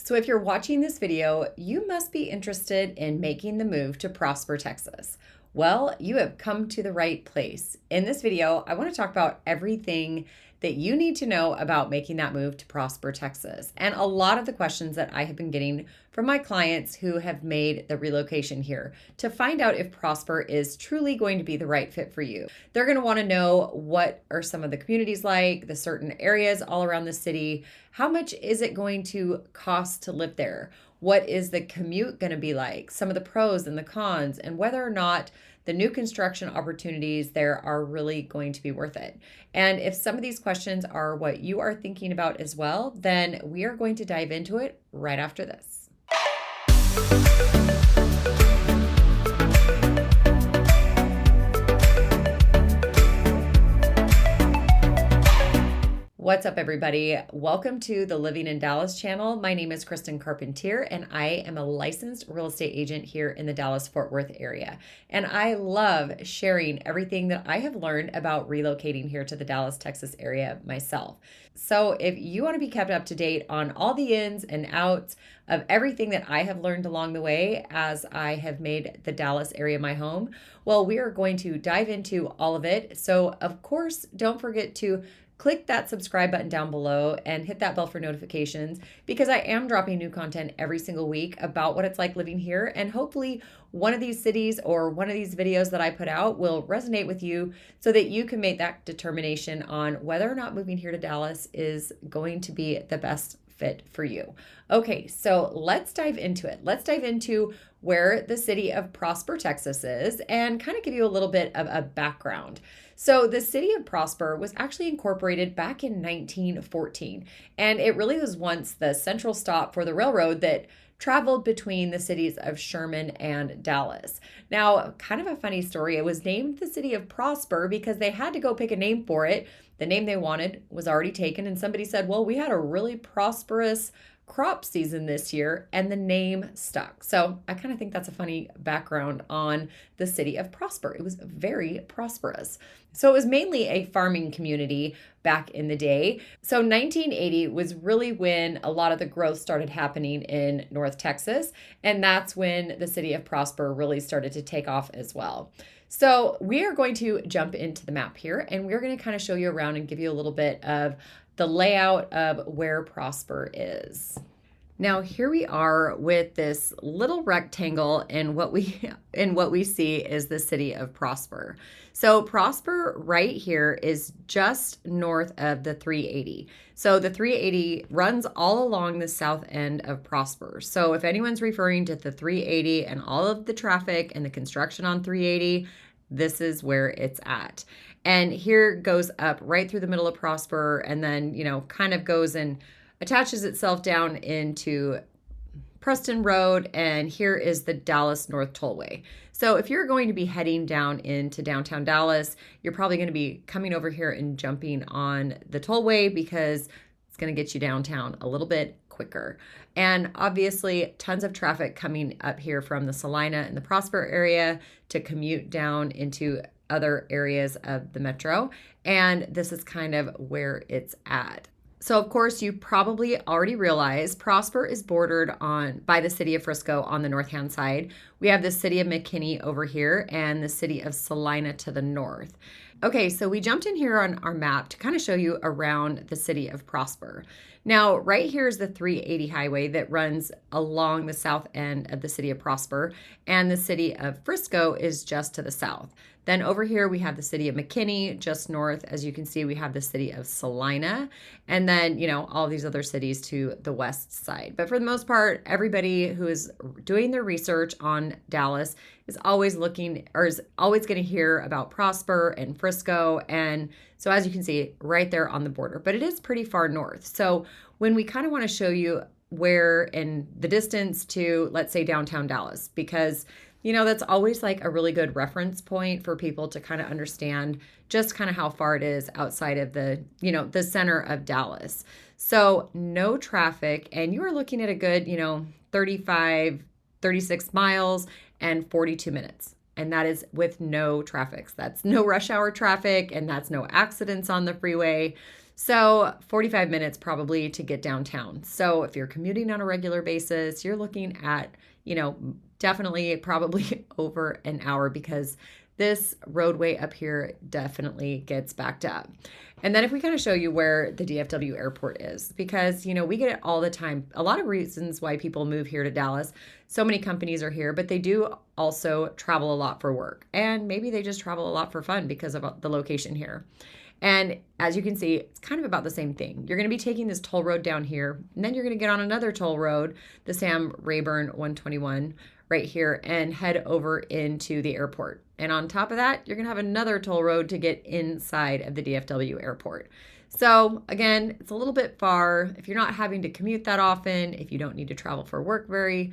So if you're watching this video, you must be interested in making the move to Prosper, Texas. Well, you have come to the right place. In this video, I want to talk about everything that you need to know about making that move to Prosper, Texas, and a lot of the questions that I have been getting from my clients who have made the relocation here to find out if Prosper is truly going to be the right fit for you. They're going to want to know what are some of the communities like, the certain areas all around the city, how much is it going to cost to live there? What is the commute going to be like? Some of the pros and the cons, and whether or not the new construction opportunities there are really going to be worth it. And if some of these questions are what you are thinking about as well, then we are going to dive into it right after this. What's up, everybody? Welcome to the Living in Dallas channel. My name is Kristen Carpentier, and I am a licensed real estate agent here in the Dallas-Fort Worth area. And I love sharing everything that I have learned about relocating here to the Dallas, Texas area myself. So if you want to be kept up to date on all the ins and outs of everything that I have learned along the way as I have made the Dallas area my home, well, we are going to dive into all of it. So of course, don't forget to click that subscribe button down below and hit that bell for notifications, because I am dropping new content every single week about what it's like living here. And hopefully one of these cities or one of these videos that I put out will resonate with you so that you can make that determination on whether or not moving here to Dallas is going to be the best fit for you. Okay, so let's dive into it. Let's dive into where the city of Prosper, Texas is, and kind of give you a little bit of a background. So the city of Prosper was actually incorporated back in 1914, and it really was once the central stop for the railroad that traveled between the cities of Sherman and Dallas. Now, kind of a funny story, it was named the city of Prosper because they had to go pick a name for it. The name they wanted was already taken, and somebody said, well, we had a really prosperous crop season this year, and the name stuck. So I kind of think that's a funny background on the city of Prosper. It was very prosperous. So it was mainly a farming community back in the day. So 1980 was really when a lot of the growth started happening in North Texas, and that's when the city of Prosper really started to take off as well. So we are going to jump into the map here, and we're going to kind of show you around and give you a little bit of the layout of where Prosper is. Now here we are with this little rectangle, and what we see is the city of Prosper. So Prosper right here is just north of the 380. So the 380 runs all along the south end of Prosper. So if anyone's referring to the 380 and all of the traffic and the construction on 380, this is where it's at. And here goes up right through the middle of Prosper, and then, kind of goes and attaches itself down into Preston Road, and here is the Dallas North Tollway. So if you're going to be heading down into downtown Dallas, you're probably going to be coming over here and jumping on the tollway because it's going to get you downtown a little bit quicker. And obviously tons of traffic coming up here from the Salina and the Prosper area to commute down into other areas of the metro. And this is kind of where it's at. So of course, you probably already realized Prosper is bordered by the city of Frisco on the north-hand side. We have the city of McKinney over here and the city of Salina to the north. Okay, so we jumped in here on our map to kind of show you around the city of Prosper. Now, right here is the 380 highway that runs along the south end of the city of Prosper, and the city of Frisco is just to the south. Then over here, we have the city of McKinney, just north. As you can see, we have the city of Salina, and then, all these other cities to the west side. But for the most part, everybody who is doing their research on Dallas is always looking, or is always going to hear about Prosper and Frisco. And so as you can see, right there on the border, but it is pretty far north. So when we kind of want to show you where in the distance to, let's say, downtown Dallas, because that's always like a really good reference point for people to kind of understand just kind of how far it is outside of the, the center of Dallas. So no traffic, and you are looking at a good, 35, 36 miles and 42 minutes. And that is with no traffic. That's no rush hour traffic, and that's no accidents on the freeway. So 45 minutes probably to get downtown. So if you're commuting on a regular basis, you're looking at, definitely probably over an hour because this roadway up here definitely gets backed up. And then if we kind of show you where the DFW airport is, because, we get it all the time. A lot of reasons why people move here to Dallas. So many companies are here, but they do also travel a lot for work. And maybe they just travel a lot for fun because of the location here. And as you can see, it's kind of about the same thing. You're going to be taking this toll road down here, and then you're going to get on another toll road, the Sam Rayburn 121 right here, and head over into the airport. And on top of that, you're going to have another toll road to get inside of the DFW airport. So again, it's a little bit far. If you're not having to commute that often, if you don't need to travel for work very,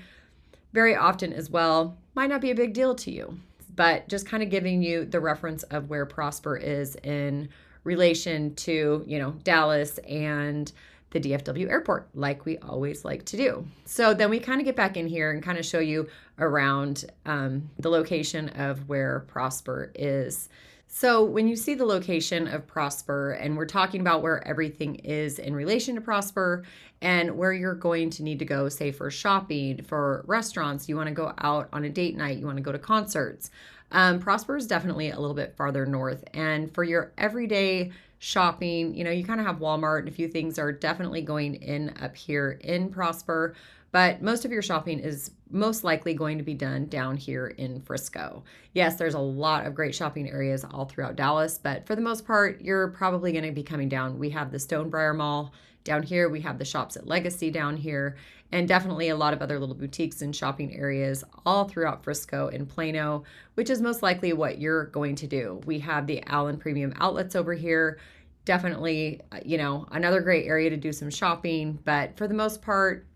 very often as well, might not be a big deal to you. But just kind of giving you the reference of where Prosper is in relation to, Dallas and the DFW airport, like we always like to do. So then we kind of get back in here and kind of show you around the location of where Prosper is. So when you see the location of Prosper, and we're talking about where everything is in relation to Prosper and where you're going to need to go, say for shopping, for restaurants, you want to go out on a date night, you want to go to concerts. Prosper is definitely a little bit farther north. And for your everyday shopping, you kind of have Walmart and a few things are definitely going in up here in Prosper. But most of your shopping is most likely going to be done down here in Frisco. Yes, there's a lot of great shopping areas all throughout Dallas, but for the most part, you're probably going to be coming down. We have the Stonebriar Mall down here. We have the shops at Legacy down here, and definitely a lot of other little boutiques and shopping areas all throughout Frisco and Plano, which is most likely what you're going to do. We have the Allen Premium Outlets over here. Definitely, another great area to do some shopping, but for the most part,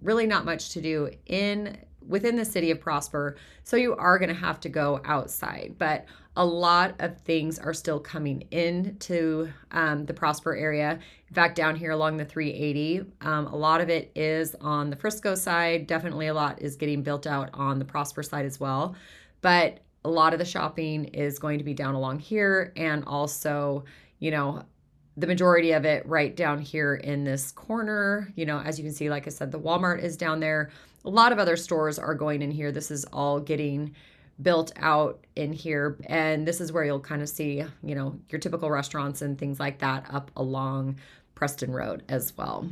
really not much to do within the city of Prosper. So you are going to have to go outside, but a lot of things are still coming into the Prosper area. In fact, down here along the 380, a lot of it is on the Frisco side. Definitely a lot is getting built out on the Prosper side as well. But a lot of the shopping is going to be down along here, and also, the majority of it right down here in this corner. As you can see, like I said, the Walmart is down there. A lot of other stores are going in here. This is all getting built out in here. And this is where you'll kind of see, your typical restaurants and things like that up along Preston Road as well.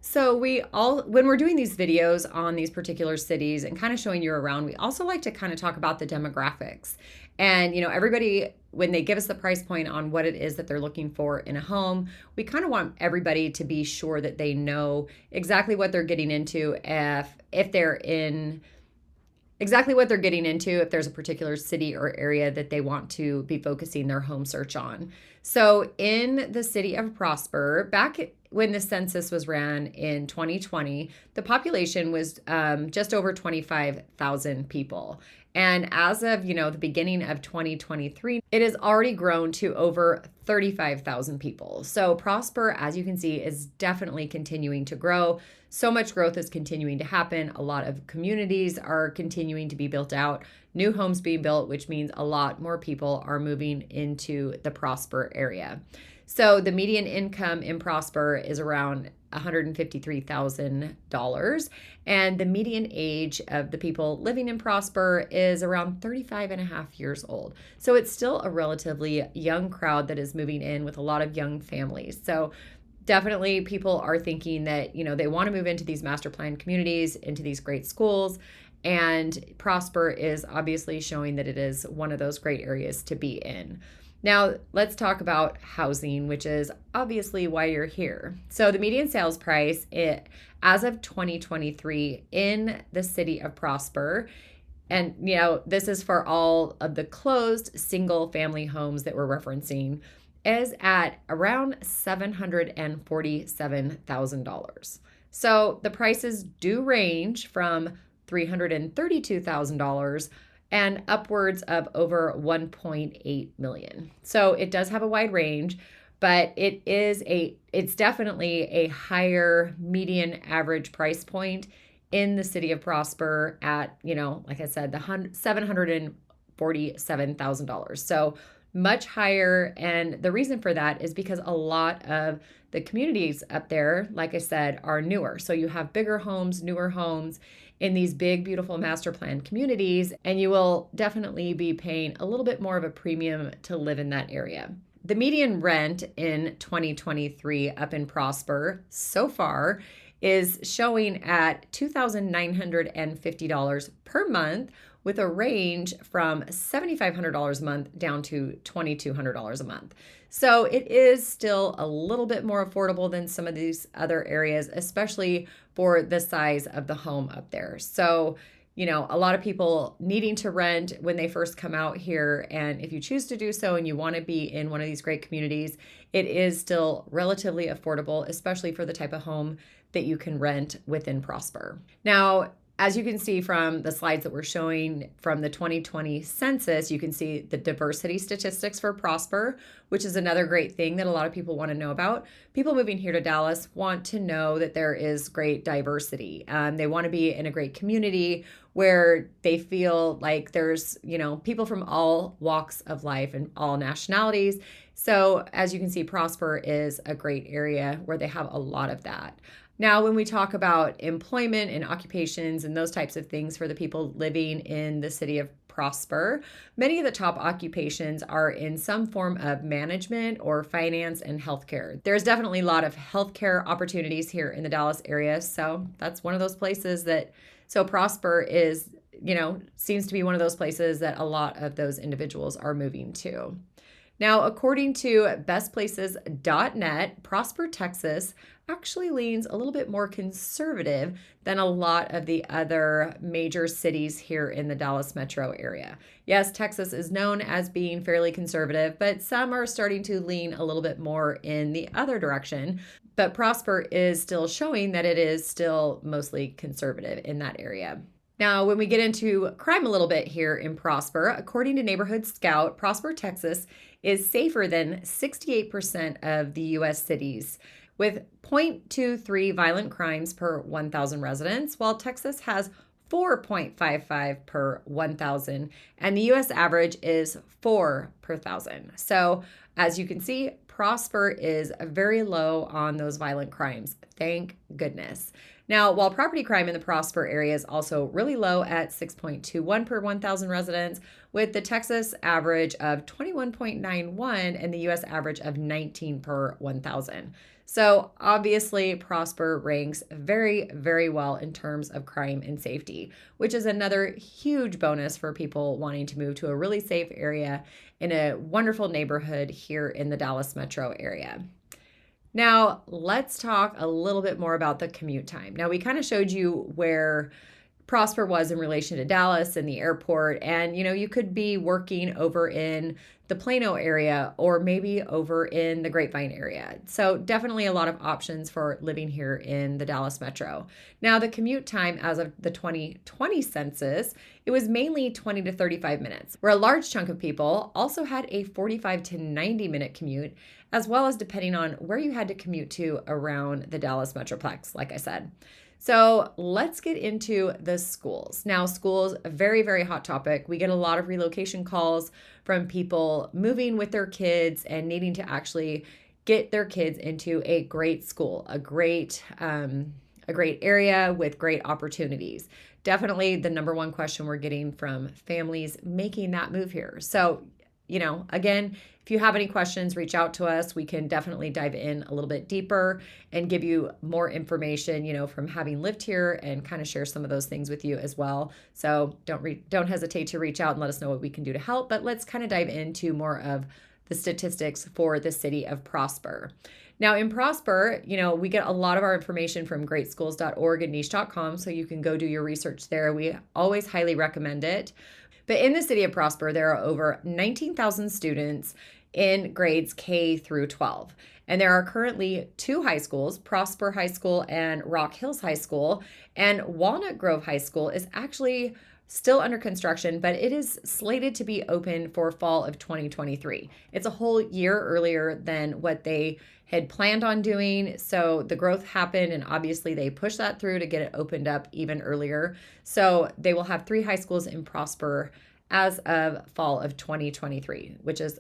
So when we're doing these videos on these particular cities and kind of showing you around, we also like to kind of talk about the demographics. And, everybody, when they give us the price point on what it is that they're looking for in a home, we kind of want everybody to be sure that they know exactly what they're getting into if they're in exactly what they're getting into, if there's a particular city or area that they want to be focusing their home search on. So in the city of Prosper, back when the census was ran in 2020, the population was just over 25,000 people. And as of, the beginning of 2023, it has already grown to over 35,000 people. So Prosper, as you can see, is definitely continuing to grow. So much growth is continuing to happen. A lot of communities are continuing to be built out, new homes being built, which means a lot more people are moving into the Prosper area. So the median income in Prosper is around $153,000, and the median age of the people living in Prosper is around 35 and a half years old. So it's still a relatively young crowd that is moving in with a lot of young families. So definitely people are thinking that, they want to move into these master plan communities, into these great schools, and Prosper is obviously showing that it is one of those great areas to be in. Now, let's talk about housing, which is obviously why you're here. So the median sales price as of 2023 in the city of Prosper, and this is for all of the closed single family homes that we're referencing, is at around $747,000. So the prices do range from $332,000 and upwards of over 1.8 million. So it does have a wide range, but it's definitely a higher median average price point in the city of Prosper at, like I said, the $747,000. So much higher. And the reason for that is because a lot of the communities up there, like I said, are newer. So you have bigger homes, newer homes in these big, beautiful master plan communities, and you will definitely be paying a little bit more of a premium to live in that area. The median rent in 2023 up in Prosper so far is showing at $2,950 per month, with a range from $7,500 a month down to $2,200 a month. So it is still a little bit more affordable than some of these other areas, especially for the size of the home up there. So, a lot of people needing to rent when they first come out here. And if you choose to do so and you want to be in one of these great communities, it is still relatively affordable, especially for the type of home that you can rent within Prosper. Now, as you can see from the slides that we're showing from the 2020 census, you can see the diversity statistics for Prosper, which is another great thing that a lot of people want to know about. People moving here to Dallas want to know that there is great diversity. They want to be in a great community where they feel like there's, people from all walks of life and all nationalities. So as you can see, Prosper is a great area where they have a lot of that. Now, when we talk about employment and occupations and those types of things for the people living in the city of Prosper, many of the top occupations are in some form of management or finance and healthcare. There's definitely a lot of healthcare opportunities here in the Dallas area. So that's one of those places so Prosper is, seems to be one of those places that a lot of those individuals are moving to. Now, according to bestplaces.net, Prosper, Texas actually leans a little bit more conservative than a lot of the other major cities here in the Dallas metro area. Yes, Texas is known as being fairly conservative, but some are starting to lean a little bit more in the other direction. But Prosper is still showing that it is still mostly conservative in that area. Now, when we get into crime a little bit here in Prosper, according to Neighborhood Scout, Prosper, Texas is safer than 68% of the U.S. cities, with 0.23 violent crimes per 1,000 residents, while Texas has 4.55 per 1,000, and the U.S. average is 4 per 1,000. So, as you can see, Prosper is very low on those violent crimes. Thank goodness. Now, while property crime in the Prosper area is also really low at 6.21 per 1,000 residents, with the Texas average of 21.91 and the U.S. average of 19 per 1,000. So obviously, Prosper ranks very, very well in terms of crime and safety, which is another huge bonus for people wanting to move to a really safe area in a wonderful neighborhood here in the Dallas metro area. Now, let's talk a little bit more about the commute time. Now, we kind of showed you where Prosper was in relation to Dallas and the airport. And, you could be working over in the Plano area or maybe over in the Grapevine area. So definitely a lot of options for living here in the Dallas metro. Now, the commute time as of the 2020 census, it was mainly 20 to 35 minutes, where a large chunk of people also had a 45 to 90 minute commute, as well as depending on where you had to commute to around the Dallas metroplex, like I said. So let's get into the schools. Now, schools, a very, very hot topic. We get a lot of relocation calls from people moving with their kids and needing to actually get their kids into a great school, a great area with great opportunities. Definitely the number one question we're getting from families making that move here. So, again, if you have any questions, reach out to us. We can definitely dive in a little bit deeper and give you more information, from having lived here, and kind of share some of those things with you as well. So don't hesitate to reach out and let us know what we can do to help. But let's kind of dive into more of the statistics for the city of Prosper. Now, in Prosper, we get a lot of our information from greatschools.org and niche.com, so you can go do your research there. We always highly recommend it. But in the city of Prosper, there are over 19,000 students in grades K through 12. And there are currently 2 high schools, Prosper High School and Rock Hills High School. And Walnut Grove High School is actually still under construction, but it is slated to be open for fall of 2023. It's a whole year earlier than what they had planned on doing. So the growth happened, and obviously they pushed that through to get it opened up even earlier. So they will have 3 high schools in Prosper as of fall of 2023, which is,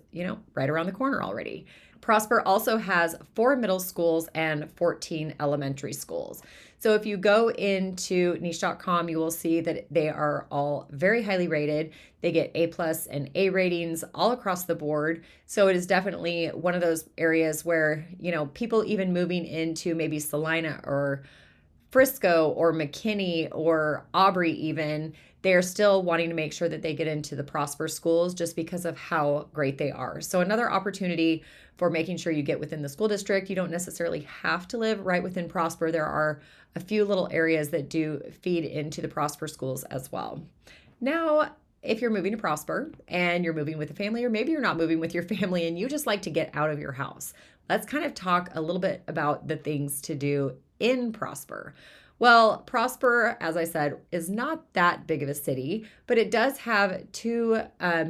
right around the corner already. Prosper also has 4 middle schools and 14 elementary schools. So if you go into niche.com, you will see that they are all very highly rated. They get A+ and A ratings all across the board. So it is definitely one of those areas where, people even moving into maybe Salina or Frisco or McKinney or Aubrey even, they're still wanting to make sure that they get into the Prosper schools just because of how great they are. So another opportunity for making sure you get within the school district. You don't necessarily have to live right within Prosper. There are a few little areas that do feed into the Prosper schools as well. Now, if you're moving to Prosper and you're moving with a family, or maybe you're not moving with your family and you just like to get out of your house, let's kind of talk a little bit about the things to do in Prosper. Well, Prosper, as I said, is not that big of a city, but it does have 2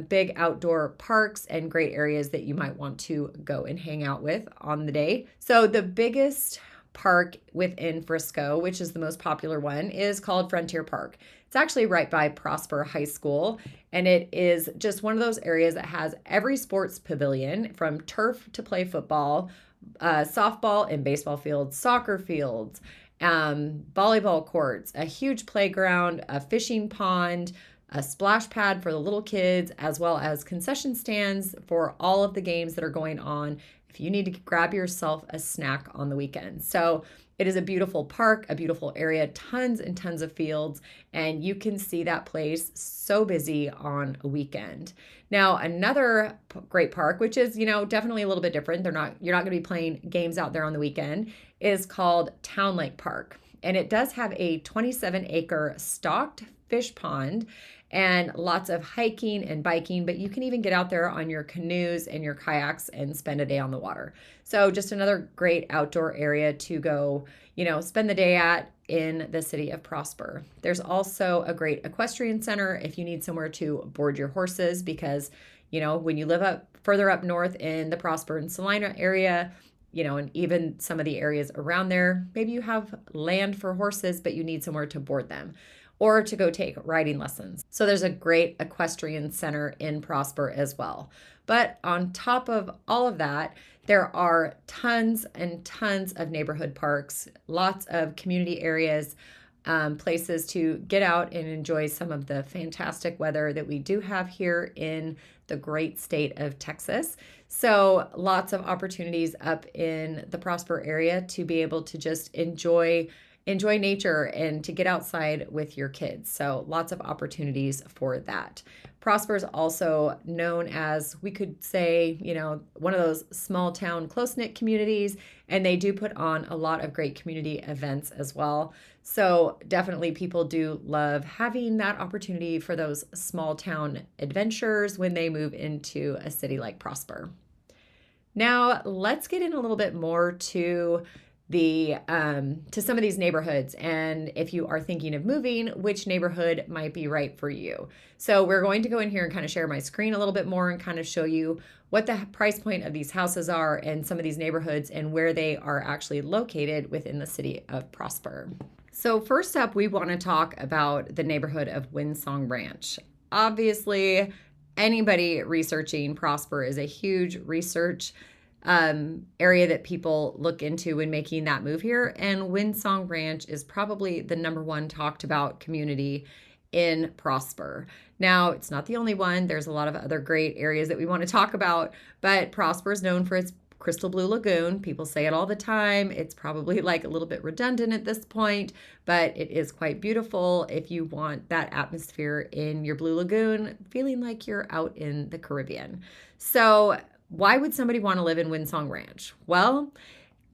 big outdoor parks and great areas that you might want to go and hang out with on the day. So the biggest park within Frisco, which is the most popular one, is called Frontier Park. It's actually right by Prosper High School, and it is just one of those areas that has every sports pavilion, from turf to play football, softball and baseball fields, soccer fields, volleyball courts, a huge playground, a fishing pond, a splash pad for the little kids, as well as concession stands for all of the games that are going on if you need to grab yourself a snack on the weekend. So it is a beautiful park, a beautiful area, tons and tons of fields, and you can see that place so busy on a weekend. Now, another great park, which is, definitely a little bit different, you're not going to be playing games out there on the weekend, is called Town Lake Park. And it does have a 27-acre stocked fish pond and lots of hiking and biking, but you can even get out there on your canoes and your kayaks and spend a day on the water. So just another great outdoor area to go, spend the day at in the city of Prosper. There's also a great equestrian center if you need somewhere to board your horses, because, when you live further up north in the Prosper and Salina area, and even some of the areas around there, maybe you have land for horses, but you need somewhere to board them or to go take riding lessons. So there's a great equestrian center in Prosper as well. But on top of all of that, there are tons and tons of neighborhood parks, lots of community areas, places to get out and enjoy some of the fantastic weather that we do have here in the great state of Texas. So lots of opportunities up in the Prosper area to be able to just enjoy nature and to get outside with your kids. So lots of opportunities for that. Prosper is also known as, we could say, one of those small town, close-knit communities, and they do put on a lot of great community events as well. So definitely people do love having that opportunity for those small town adventures when they move into a city like Prosper. Now, let's get in a little bit more to some of these neighborhoods, and if you are thinking of moving, which neighborhood might be right for you. So we're going to go in here and kind of share my screen a little bit more and kind of show you what the price point of these houses are and some of these neighborhoods and where they are actually located within the city of Prosper. So first up, we want to talk about the neighborhood of Windsong Ranch. Obviously, anybody researching Prosper is a huge research area that people look into when making that move here. And Windsong Ranch is probably the number one talked about community in Prosper. Now, it's not the only one. There's a lot of other great areas that we want to talk about, but Prosper is known for its crystal blue lagoon. People say it all the time. It's probably like a little bit redundant at this point, but it is quite beautiful if you want that atmosphere in your blue lagoon, feeling like you're out in the Caribbean. So why would somebody want to live in Windsong Ranch? Well,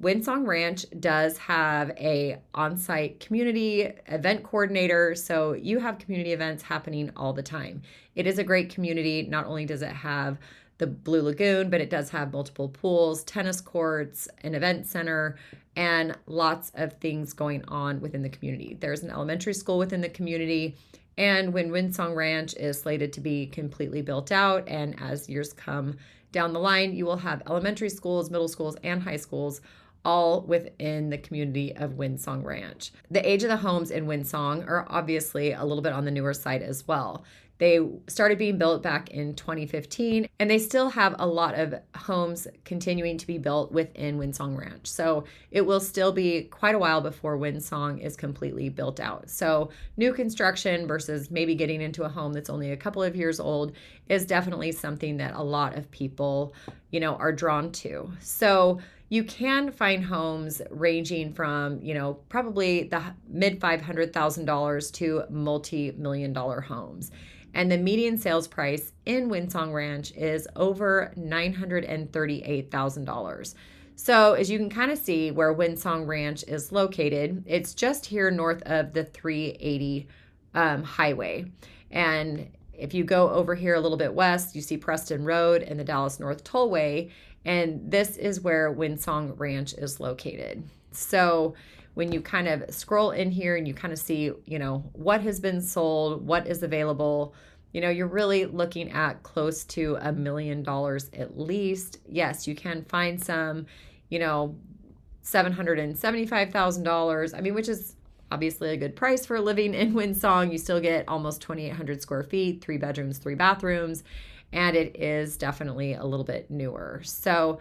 Windsong Ranch does have a on-site community event coordinator, so you have community events happening all the time. It is a great community. Not only does it have the Blue Lagoon, but it does have multiple pools, tennis courts, an event center, and lots of things going on within the community. There's an elementary school within the community, and when Windsong Ranch is slated to be completely built out, and as years come down the line, you will have elementary schools, middle schools, and high schools all within the community of Windsong Ranch. The age of the homes in Windsong are obviously a little bit on the newer side as well. They started being built back in 2015, and they still have a lot of homes continuing to be built within Windsong Ranch. So it will still be quite a while before Windsong is completely built out. So new construction versus maybe getting into a home that's only a couple of years old is definitely something that a lot of people, are drawn to. So you can find homes ranging from, probably the mid $500,000 to multi-million dollar homes. And the median sales price in Windsong Ranch is over $938,000. So as you can kind of see where Windsong Ranch is located, it's just here north of the 380 highway. And if you go over here a little bit west, you see Preston Road and the Dallas North Tollway. And this is where Windsong Ranch is located. So when you kind of scroll in here and you kind of see, what has been sold, what is available, you're really looking at close to $1 million at least. Yes, you can find some, $775,000. Which is obviously a good price for living in Windsong. You still get almost 2,800 square feet, 3 bedrooms, 3 bathrooms, and it is definitely a little bit newer. So,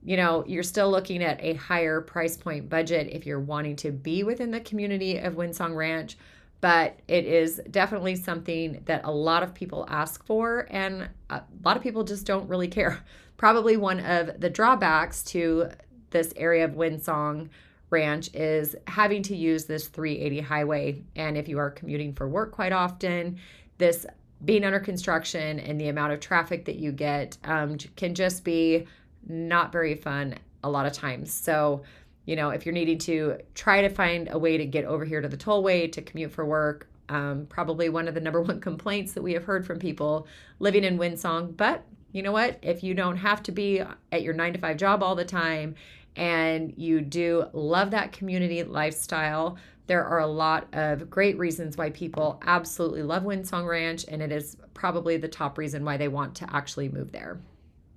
you're still looking at a higher price point budget if you're wanting to be within the community of Windsong Ranch, but it is definitely something that a lot of people ask for, and a lot of people just don't really care. Probably one of the drawbacks to this area of Windsong Ranch is having to use this 380 highway, and if you are commuting for work quite often, this being under construction and the amount of traffic that you get can just be not very fun a lot of times. So, if you're needing to try to find a way to get over here to the tollway to commute for work, probably one of the number one complaints that we have heard from people living in Windsong. But you know what? If you don't have to be at your 9-to-5 job all the time and you do love that community lifestyle, there are a lot of great reasons why people absolutely love Windsong Ranch, and it is probably the top reason why they want to actually move there.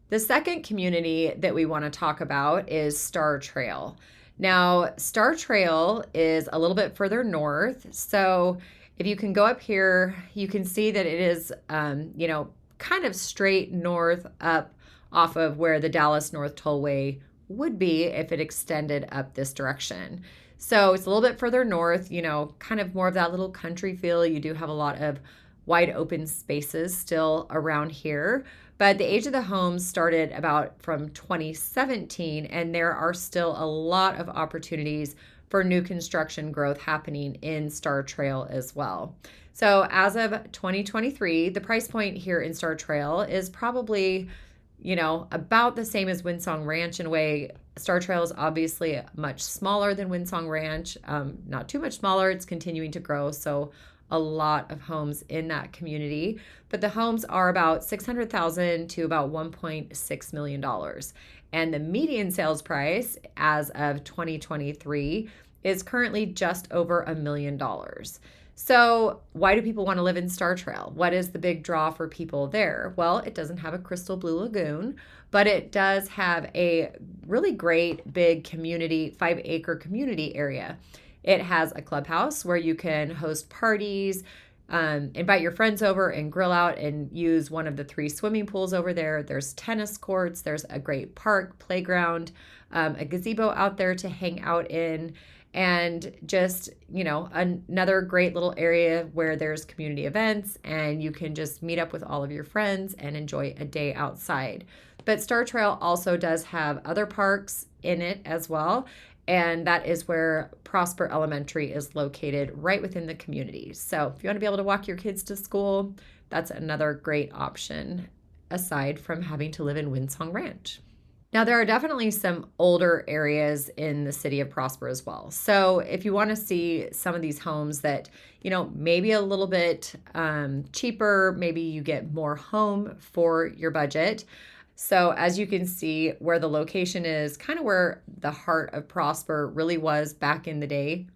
The second community that we want to talk about is Star Trail. Now, Star Trail is a little bit further north. So if you can go up here, you can see that it is, kind of straight north up off of where the Dallas North Tollway would be if it extended up this direction. So it's a little bit further north, kind of more of that little country feel. You do have a lot of wide open spaces still around here. But the age of the homes started about from 2017, and there are still a lot of opportunities for new construction growth happening in Star Trail as well. So as of 2023, the price point here in Star Trail is probably, about the same as Windsong Ranch in a way. Star Trail is obviously much smaller than Windsong Ranch, not too much smaller. It's continuing to grow, so a lot of homes in that community, but the homes are about $600,000 to about $1.6 million. And the median sales price as of 2023 is currently just over $1 million. So why do people want to live in Star Trail? What is the big draw for people there? Well, it doesn't have a crystal blue lagoon, but it does have a really great big community, 5-acre community area. It has a clubhouse where you can host parties, invite your friends over and grill out and use one of the 3 swimming pools over there. There's tennis courts. There's a great park, playground, a gazebo out there to hang out in, and just, another great little area where there's community events and you can just meet up with all of your friends and enjoy a day outside. But Star Trail also does have other parks in it as well. And that is where Prosper Elementary is located, right within the community. So if you want to be able to walk your kids to school, that's another great option aside from having to live in Windsong Ranch. Now, there are definitely some older areas in the city of Prosper as well. So if you want to see some of these homes that, maybe a little bit cheaper, maybe you get more home for your budget. So as you can see where the location is, kind of where the heart of Prosper really was back in the day,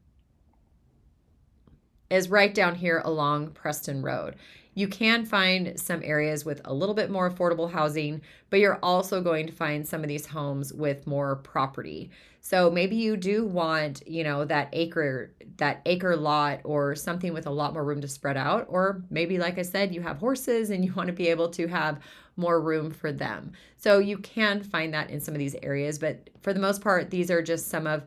is right down here along Preston Road. You can find some areas with a little bit more affordable housing, but you're also going to find some of these homes with more property. So maybe you do want, that acre lot or something with a lot more room to spread out. Or maybe, like I said, you have horses and you want to be able to have more room for them. So you can find that in some of these areas, but for the most part, these are just some of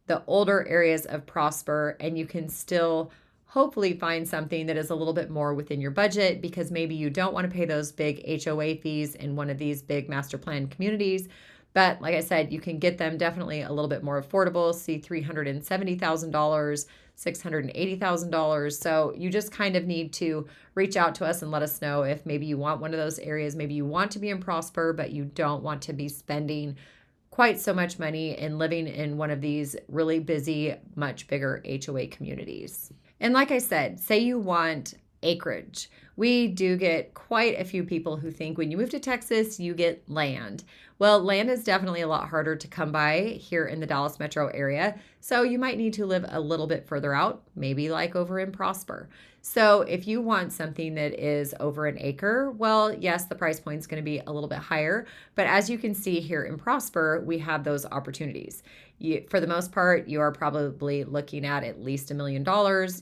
the older areas of Prosper, and you can still hopefully find something that is a little bit more within your budget, because maybe you don't want to pay those big HOA fees in one of these big master plan communities. But like I said, you can get them definitely a little bit more affordable. See $370,000, $680,000. So you just kind of need to reach out to us and let us know if maybe you want one of those areas. Maybe you want to be in Prosper, but you don't want to be spending quite so much money in living in one of these really busy, much bigger HOA communities. And like I said, say you want acreage. We do get quite a few people who think when you move to Texas, you get land. Well, land is definitely a lot harder to come by here in the Dallas metro area. So you might need to live a little bit further out, maybe like over in Prosper. So if you want something that is over an acre, well, yes, the price point is going to be a little bit higher. But as you can see here in Prosper, we have those opportunities. For the most part, you are probably looking at least $1 million.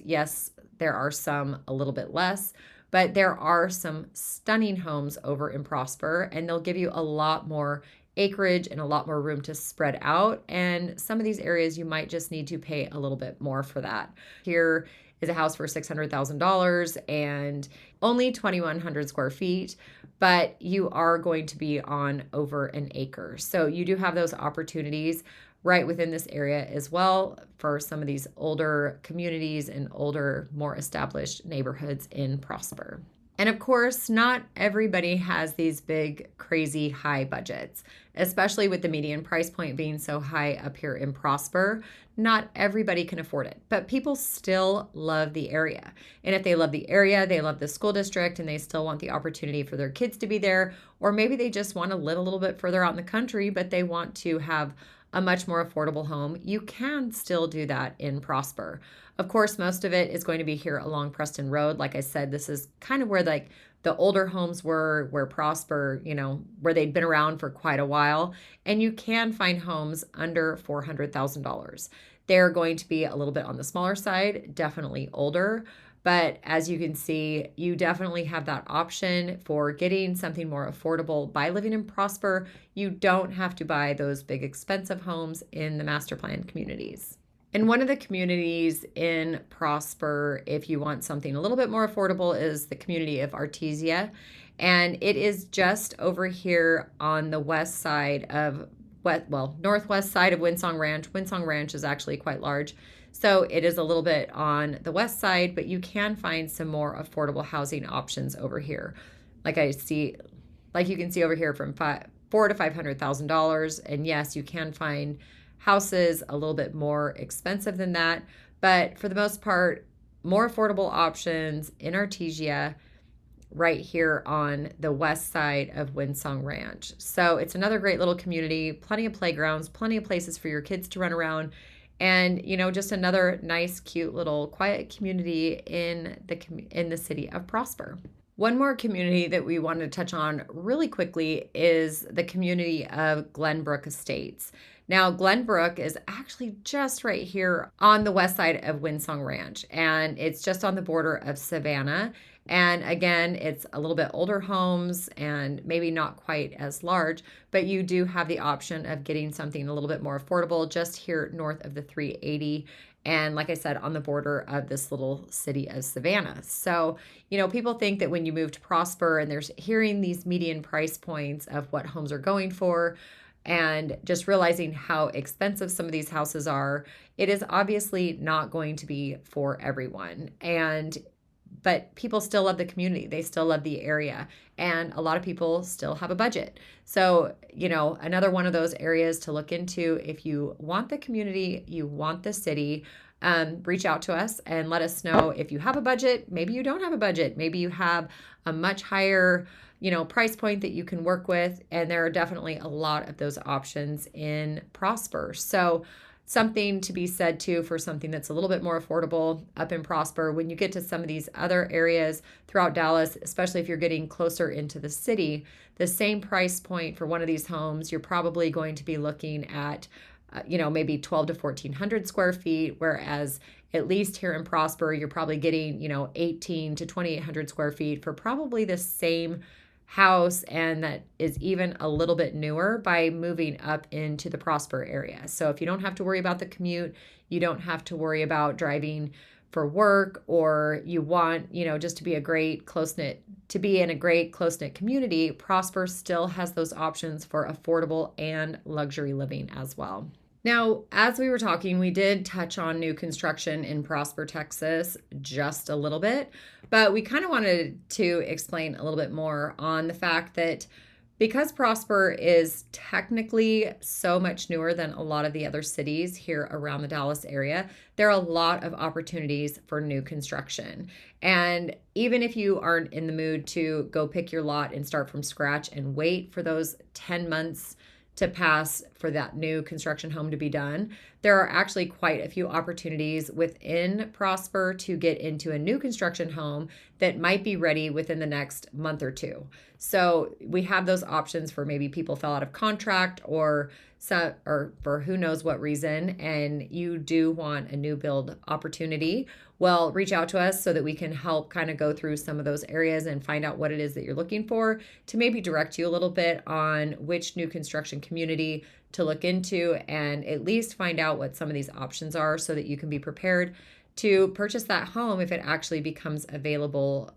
Yes, there are some a little bit less, but there are some stunning homes over in Prosper, and they'll give you a lot more acreage and a lot more room to spread out. And some of these areas you might just need to pay a little bit more for that. Here is a house for $600,000 and only 2,100 square feet, but you are going to be on over an acre. So you do have those opportunities right within this area as well for some of these older communities and older, more established neighborhoods in Prosper. And of course, not everybody has these big, crazy high budgets, especially with the median price point being so high up here in Prosper. Not everybody can afford it, but people still love the area. And if they love the area, they love the school district, and they still want the opportunity for their kids to be there, or maybe they just want to live a little bit further out in the country, but they want to have a much more affordable home, you can still do that in Prosper. Of course, most of it is going to be here along Preston Road. Like I said, this is kind of where the older homes were, where Prosper, where they'd been around for quite a while. And you can find homes under $400,000. They're going to be a little bit on the smaller side, definitely older. But as you can see, you definitely have that option for getting something more affordable by living in Prosper. You don't have to buy those big expensive homes in the master plan communities. And one of the communities in Prosper, if you want something a little bit more affordable, is the community of Artesia. And it is just over here on the west side of, northwest side of Windsong Ranch. Windsong Ranch is actually quite large. So it is a little bit on the west side, but you can find some more affordable housing options over here. Like you can see over here from $400,000 to $500,000. And yes, you can find houses a little bit more expensive than that. But for the most part, more affordable options in Artesia right here on the west side of Windsong Ranch. So it's another great little community, plenty of playgrounds, plenty of places for your kids to run around. And, just another nice, cute little quiet community in the city of Prosper. One more community that we wanted to touch on really quickly is the community of Glenbrooke Estates. Now, Glenbrooke is actually just right here on the west side of Windsong Ranch, and it's just on the border of Savannah. And again, it's a little bit older homes and maybe not quite as large, but you do have the option of getting something a little bit more affordable just here north of the 380. And like I said, on the border of this little city of Savannah. So, people think that when you move to Prosper and there's hearing these median price points of what homes are going for, and just realizing how expensive some of these houses are, it is obviously not going to be for everyone. But people still love the community. They still love the area. And a lot of people still have a budget. So, another one of those areas to look into if you want the community, you want the city, reach out to us and let us know if you have a budget. Maybe you don't have a budget. Maybe you have a much higher, price point that you can work with. And there are definitely a lot of those options in Prosper. So something to be said too for something that's a little bit more affordable up in Prosper. When you get to some of these other areas throughout Dallas, especially if you're getting closer into the city, the same price point for one of these homes, you're probably going to be looking at maybe 12 to 1400 square feet, whereas at least here in Prosper, you're probably getting, 18 to 2800 square feet for probably the same house, and that is even a little bit newer by moving up into the Prosper area. So if you don't have to worry about the commute, you don't have to worry about driving for work, or you want, just to be in a great close-knit community, Prosper still has those options for affordable and luxury living as well. Now, as we were talking, we did touch on new construction in Prosper, Texas, just a little bit, but we kind of wanted to explain a little bit more on the fact that because Prosper is technically so much newer than a lot of the other cities here around the Dallas area, there are a lot of opportunities for new construction. And even if you aren't in the mood to go pick your lot and start from scratch and wait for those 10 months to pass for that new construction home to be done, there are actually quite a few opportunities within Prosper to get into a new construction home that might be ready within the next month or two. So we have those options for maybe people fell out of contract or for who knows what reason, and you do want a new build opportunity. Well, reach out to us so that we can help kind of go through some of those areas and find out what it is that you're looking for to maybe direct you a little bit on which new construction community to look into, and at least find out what some of these options are so that you can be prepared to purchase that home if it actually becomes available,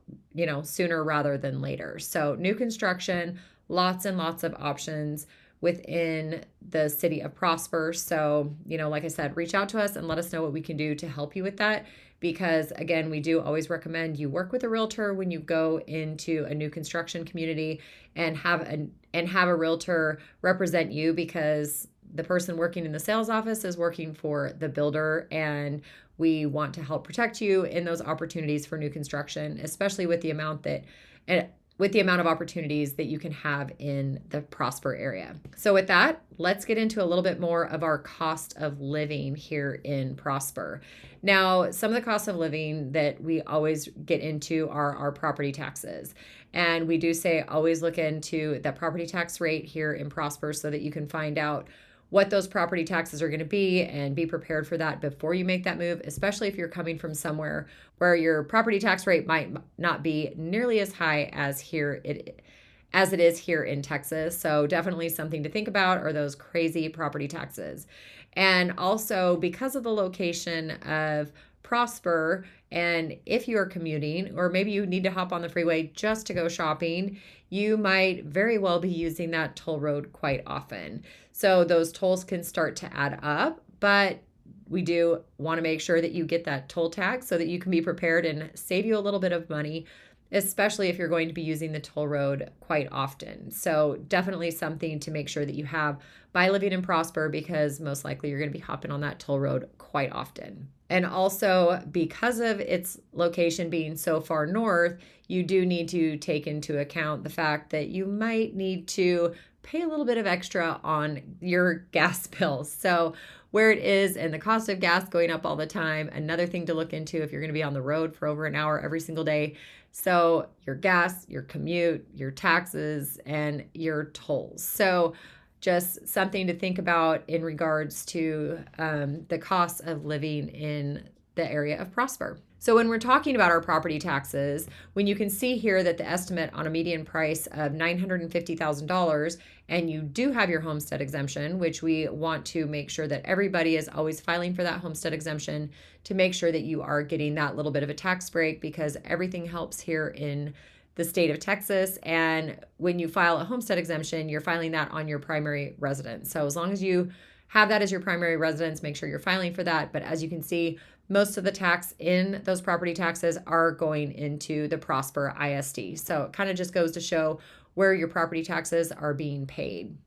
sooner rather than later. So new construction, lots and lots of options within the city of Prosper. So, like I said, reach out to us and let us know what we can do to help you with that. Because again, we do always recommend you work with a realtor when you go into a new construction community, and have a realtor represent you, because the person working in the sales office is working for the builder, and we want to help protect you in those opportunities for new construction, especially with the amount of opportunities that you can have in the Prosper area. So with that, let's get into a little bit more of our cost of living here in Prosper. Now, some of the costs of living that we always get into are our property taxes. And we do say always look into the property tax rate here in Prosper so that you can find out what those property taxes are going to be and be prepared for that before you make that move, especially if you're coming from somewhere where your property tax rate might not be nearly as high as it is here in Texas. So definitely something to think about are those crazy property taxes. And also, because of the location of Prosper, and if you're commuting, or maybe you need to hop on the freeway just to go shopping, you might very well be using that toll road quite often. So those tolls can start to add up, but we do want to make sure that you get that toll tag so that you can be prepared and save you a little bit of money, especially if you're going to be using the toll road quite often. So definitely something to make sure that you have by living in Prosper, because most likely you're going to be hopping on that toll road quite often. And also, because of its location being so far north, you do need to take into account the fact that you might need to pay a little bit of extra on your gas bills. So where it is and the cost of gas going up all the time, another thing to look into if you're going to be on the road for over an hour every single day. So your gas, your commute, your taxes, and your tolls. So just something to think about in regards to the cost of living in the area of Prosper. So when we're talking about our property taxes, when you can see here that the estimate on a median price of $950,000, and you do have your homestead exemption, which we want to make sure that everybody is always filing for that homestead exemption to make sure that you are getting that little bit of a tax break, because everything helps here in the state of Texas. And when you file a homestead exemption, you're filing that on your primary residence. So as long as you have that as your primary residence, make sure you're filing for that. But as you can see, most of the tax in those property taxes are going into the Prosper ISD. So it kind of just goes to show where your property taxes are being paid.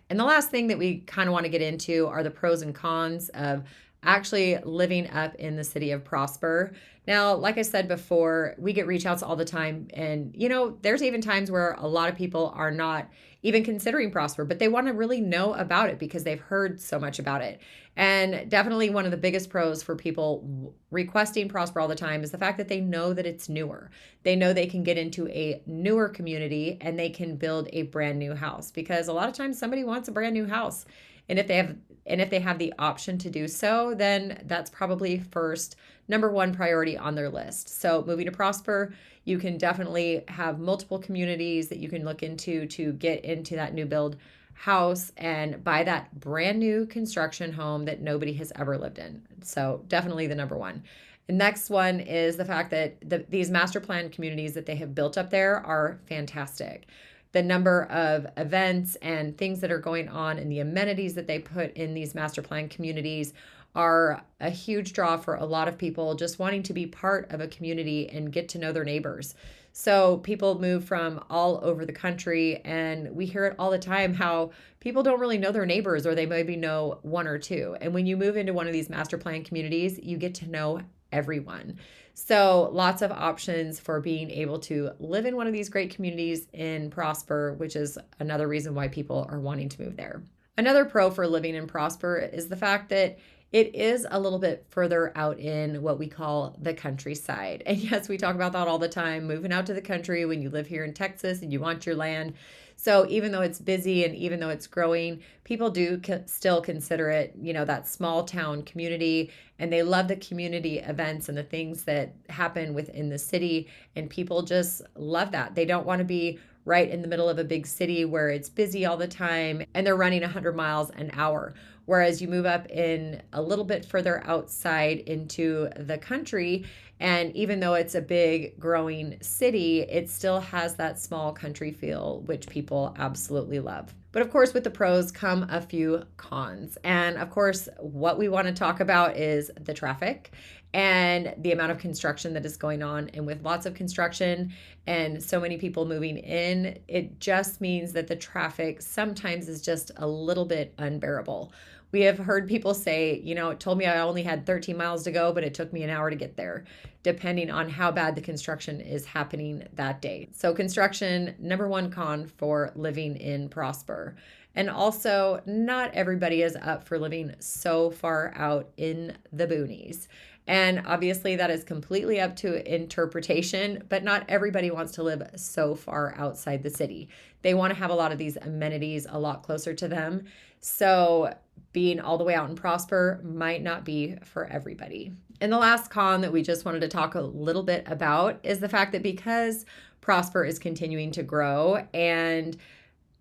And the last thing that we kind of want to get into are the pros and cons of actually living up in the city of Prosper. Now, like I said before, we get reach outs all the time. And, there's even times where a lot of people are not even considering Prosper, but they want to really know about it because they've heard so much about it. And definitely one of the biggest pros for people requesting Prosper all the time is the fact that they know that it's newer. They know they can get into a newer community and they can build a brand new house, because a lot of times somebody wants a brand new house. And if they have And if they have the option to do so, then that's probably first, number one priority on their list. So moving to Prosper, you can definitely have multiple communities that you can look into to get into that new build house and buy that brand new construction home that nobody has ever lived in. So definitely the number one. The next one is the fact that these master plan communities that they have built up there are fantastic. The number of events and things that are going on and the amenities that they put in these master plan communities are a huge draw for a lot of people just wanting to be part of a community and get to know their neighbors. So people move from all over the country, and we hear it all the time how people don't really know their neighbors, or they maybe know one or two. And when you move into one of these master plan communities, you get to know everyone. So lots of options for being able to live in one of these great communities in Prosper, which is another reason why people are wanting to move there. Another pro for living in Prosper is the fact that it is a little bit further out in what we call the countryside. And yes, we talk about that all the time, moving out to the country when you live here in Texas and you want your land. So even though it's busy and even though it's growing, people do still consider it, that small town community, and they love the community events and the things that happen within the city. And people just love that. They don't want to be right in the middle of a big city where it's busy all the time and they're running 100 miles an hour. Whereas you move up in a little bit further outside into the country, and even though it's a big growing city, it still has that small country feel, which people absolutely love. But of course, with the pros come a few cons. And of course, what we want to talk about is the traffic and the amount of construction that is going on. And with lots of construction and so many people moving in, it just means that the traffic sometimes is just a little bit unbearable. We have heard people say, it told me I only had 13 miles to go, but it took me an hour to get there, depending on how bad the construction is happening that day. So construction, number one con for living in Prosper. And also, not everybody is up for living so far out in the boonies. And obviously that is completely up to interpretation, but not everybody wants to live so far outside the city. They want to have a lot of these amenities a lot closer to them. So being all the way out in Prosper might not be for everybody. And the last con that we just wanted to talk a little bit about is the fact that because Prosper is continuing to grow and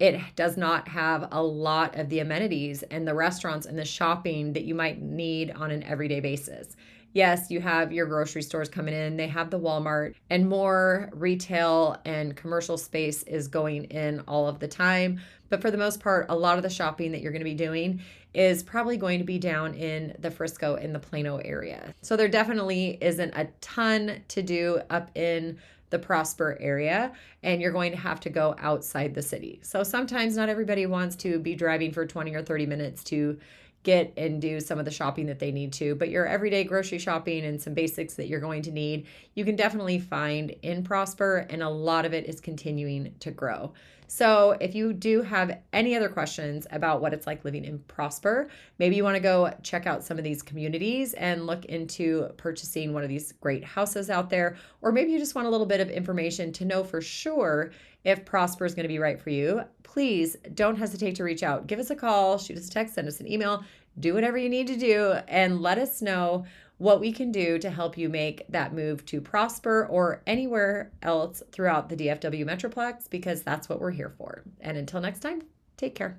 it does not have a lot of the amenities and the restaurants and the shopping that you might need on an everyday basis. Yes, you have your grocery stores coming in, they have the Walmart, and more retail and commercial space is going in all of the time. But for the most part, a lot of the shopping that you're going to be doing is probably going to be down in the Frisco and the Plano area. So there definitely isn't a ton to do up in the Prosper area, and you're going to have to go outside the city. So sometimes not everybody wants to be driving for 20 or 30 minutes to get and do some of the shopping that they need to, but your everyday grocery shopping and some basics that you're going to need, you can definitely find in Prosper, and a lot of it is continuing to grow. So if you do have any other questions about what it's like living in Prosper, maybe you want to go check out some of these communities and look into purchasing one of these great houses out there, or maybe you just want a little bit of information to know for sure if Prosper is going to be right for you, please don't hesitate to reach out. Give us a call, shoot us a text, send us an email, do whatever you need to do, and let us know what we can do to help you make that move to Prosper or anywhere else throughout the DFW Metroplex, because that's what we're here for. And until next time, take care.